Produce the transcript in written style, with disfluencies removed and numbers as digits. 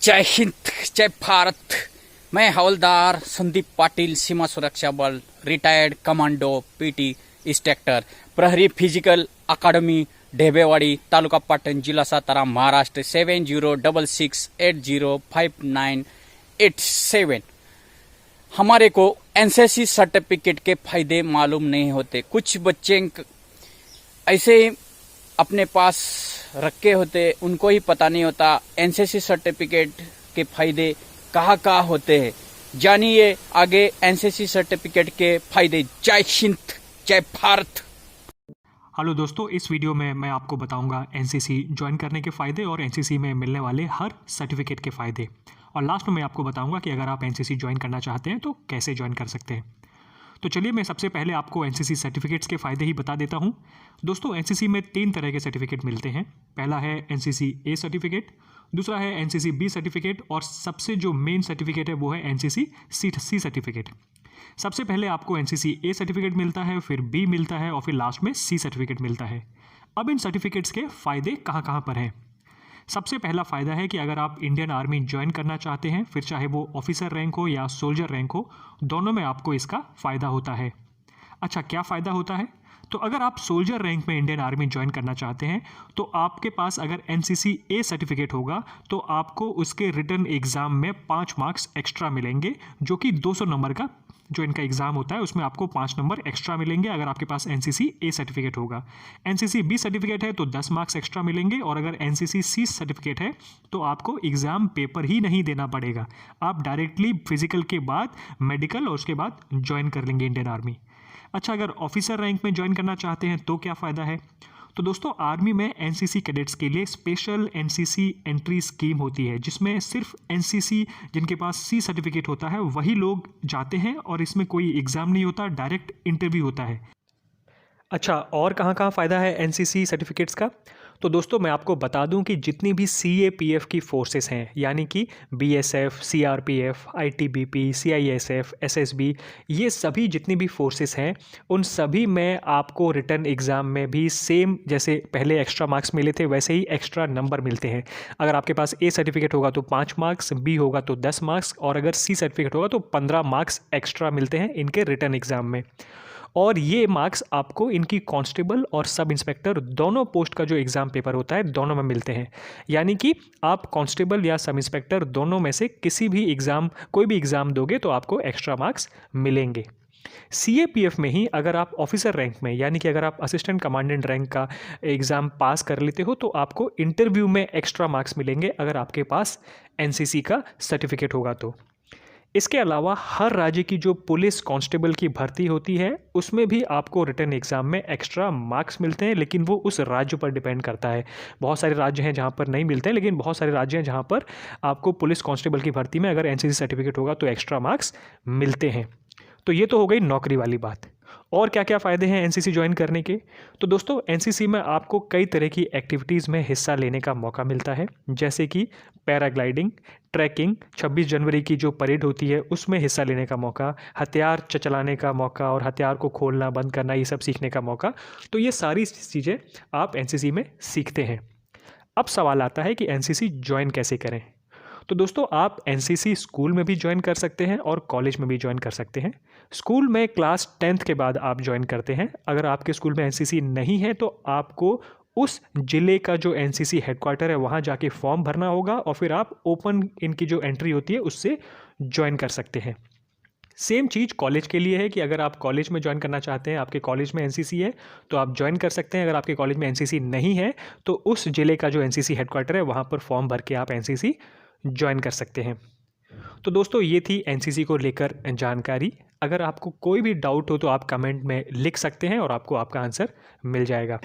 जय हिंद, जय भारत। मैं हवलदार संदीप पाटिल, सीमा सुरक्षा बल, रिटायर्ड कमांडो, पीटी इंस्ट्रक्टर, प्रहरी फिजिकल अकादमी, ढेबेवाड़ी, तालुका पाटन, जिला सातारा, महाराष्ट्र 7066805987। हमारे को एनसीसी सर्टिफिकेट के फायदे मालूम नहीं होते। कुछ बच्चे ऐसे अपने पास रखे होते, उनको ही पता नहीं होता एनसीसी सर्टिफिकेट के फायदे कहाँ कहाँ होते हैं। जानिए आगे एनसीसी सर्टिफिकेट के फायदे। जय हिंद, जय भारत। हेलो दोस्तों, इस वीडियो में मैं आपको बताऊंगा एनसीसी ज्वाइन करने के फ़ायदे और एनसीसी में मिलने वाले हर सर्टिफिकेट के फ़ायदे। और लास्ट में मैं आपको बताऊंगा कि अगर आप एनसीसी ज्वाइन करना चाहते हैं तो कैसे ज्वाइन कर सकते हैं। तो चलिए मैं सबसे पहले आपको एनसीसी सर्टिफिकेट्स के फ़ायदे ही बता देता हूं। दोस्तों, एनसीसी में 3 तरह के सर्टिफिकेट मिलते हैं। पहला है एनसीसी ए सर्टिफिकेट, दूसरा है एनसीसी बी सर्टिफिकेट और सबसे जो मेन सर्टिफिकेट है वो है एनसीसी सी सर्टिफिकेट। सबसे पहले आपको एनसीसी ए सर्टिफिकेट मिलता है, फिर बी मिलता है और फिर लास्ट में सी सर्टिफिकेट मिलता है। अब इन सर्टिफिकेट्स के फ़ायदे कहाँ कहाँ पर हैं। सबसे पहला फ़ायदा है कि अगर आप इंडियन आर्मी ज्वाइन करना चाहते हैं, फिर चाहे वो ऑफिसर रैंक हो या सोल्जर रैंक हो, दोनों में आपको इसका फ़ायदा होता है। अच्छा, क्या फ़ायदा होता है? तो अगर आप सोल्जर रैंक में इंडियन आर्मी ज्वाइन करना चाहते हैं तो आपके पास अगर एनसीसी ए सर्टिफिकेट होगा तो आपको उसके रिटन एग्ज़ाम में 5 मार्क्स एक्स्ट्रा मिलेंगे, जो कि 200 नंबर का जो इनका एग्ज़ाम होता है उसमें आपको 5 नंबर एक्स्ट्रा मिलेंगे अगर आपके पास एनसीसी ए सर्टिफिकेट होगा। एनसीसी बी सर्टिफिकेट है तो 10 मार्क्स एक्स्ट्रा मिलेंगे और अगर एनसीसी सी सर्टिफिकेट है तो आपको एग्ज़ाम पेपर ही नहीं देना पड़ेगा। आप डायरेक्टली फिजिकल के बाद मेडिकल और उसके बाद ज्वाइन कर लेंगे इंडियन आर्मी। अच्छा, अगर ऑफिसर रैंक में ज्वाइन करना चाहते हैं तो क्या फ़ायदा है? तो दोस्तों, आर्मी में एनसीसी कैडेट्स के लिए स्पेशल एनसीसी एंट्री स्कीम होती है, जिसमें सिर्फ एनसीसी जिनके पास सी सर्टिफिकेट होता है वही लोग जाते हैं और इसमें कोई एग्ज़ाम नहीं होता, डायरेक्ट इंटरव्यू होता है। अच्छा, और कहाँ कहाँ फ़ायदा है एनसीसी सर्टिफिकेट्स का? तो दोस्तों, मैं आपको बता दूं कि जितनी भी सीएपीएफ की फोर्सेस हैं, यानी कि BSF, CRPF, ITBP, CISF, SSB, ये सभी जितनी भी फोर्सेस हैं, उन सभी में आपको रिटन एग्ज़ाम में भी सेम जैसे पहले एक्स्ट्रा मार्क्स मिले थे वैसे ही एक्स्ट्रा नंबर मिलते हैं। अगर आपके पास ए सर्टिफिकेट होगा तो 5 मार्क्स, बी होगा तो 10 मार्क्स और अगर सी सर्टिफिकेट होगा तो 15 मार्क्स एक्स्ट्रा मिलते हैं इनके रिटन एग्ज़ाम में। और ये मार्क्स आपको इनकी कांस्टेबल और सब इंस्पेक्टर दोनों पोस्ट का जो एग्ज़ाम पेपर होता है दोनों में मिलते हैं। यानी कि आप कांस्टेबल या सब इंस्पेक्टर दोनों में से किसी भी एग्ज़ाम, कोई भी एग्ज़ाम दोगे तो आपको एक्स्ट्रा मार्क्स मिलेंगे। सीएपीएफ में ही अगर आप ऑफिसर रैंक में, यानी कि अगर आप असिस्टेंट कमांडेंट रैंक का एग्ज़ाम पास कर लेते हो तो आपको इंटरव्यू में एक्स्ट्रा मार्क्स मिलेंगे अगर आपके पास एनसीसी का सर्टिफिकेट होगा तो। इसके अलावा हर राज्य की जो पुलिस कांस्टेबल की भर्ती होती है उसमें भी आपको रिटन एग्ज़ाम में एक्स्ट्रा मार्क्स मिलते हैं, लेकिन वो उस राज्य पर डिपेंड करता है। बहुत सारे राज्य हैं जहाँ पर नहीं मिलते हैं, लेकिन बहुत सारे राज्य हैं जहाँ पर आपको पुलिस कांस्टेबल की भर्ती में अगर एनसीसी सर्टिफिकेट होगा तो एक्स्ट्रा मार्क्स मिलते हैं। तो ये तो हो गई नौकरी वाली बात। और क्या क्या फ़ायदे हैं एनसीसी ज्वाइन करने के? तो दोस्तों, एनसीसी में आपको कई तरह की एक्टिविटीज़ में हिस्सा लेने का मौका मिलता है, जैसे कि पैराग्लाइडिंग, ट्रैकिंग, 26 जनवरी की जो परेड होती है उसमें हिस्सा लेने का मौका, हथियार चलाने का मौका और हथियार को खोलना बंद करना, ये सब सीखने का मौका। तो ये सारी चीज़ें आप एनसीसी में सीखते हैं। अब सवाल आता है कि एनसीसी ज्वाइन कैसे करें। तो दोस्तों, आप एनसीसी स्कूल में भी ज्वाइन कर सकते हैं और कॉलेज में भी ज्वाइन कर सकते हैं। स्कूल में क्लास 10th के बाद आप ज्वाइन करते हैं। अगर आपके स्कूल में एनसीसी नहीं है तो आपको उस ज़िले का जो एनसीसी हेडक्वार्टर है वहाँ जाके फॉर्म भरना होगा और फिर आप ओपन इनकी जो एंट्री होती है उससे ज्वाइन कर सकते हैं। सेम चीज़ कॉलेज के लिए है कि अगर आप कॉलेज में ज्वाइन करना चाहते हैं, आपके कॉलेज में एनसीसी है तो आप ज्वाइन कर सकते हैं। अगर आपके कॉलेज में एनसीसी नहीं है तो उस ज़िले का जो एनसीसी हेडक्वार्टर है वहाँ पर फॉर्म भर के आप एनसीसी ज्वाइन कर सकते हैं। तो दोस्तों, ये थी एनसीसी को लेकर जानकारी। अगर आपको कोई भी डाउट हो तो आप कमेंट में लिख सकते हैं और आपको आपका आंसर मिल जाएगा।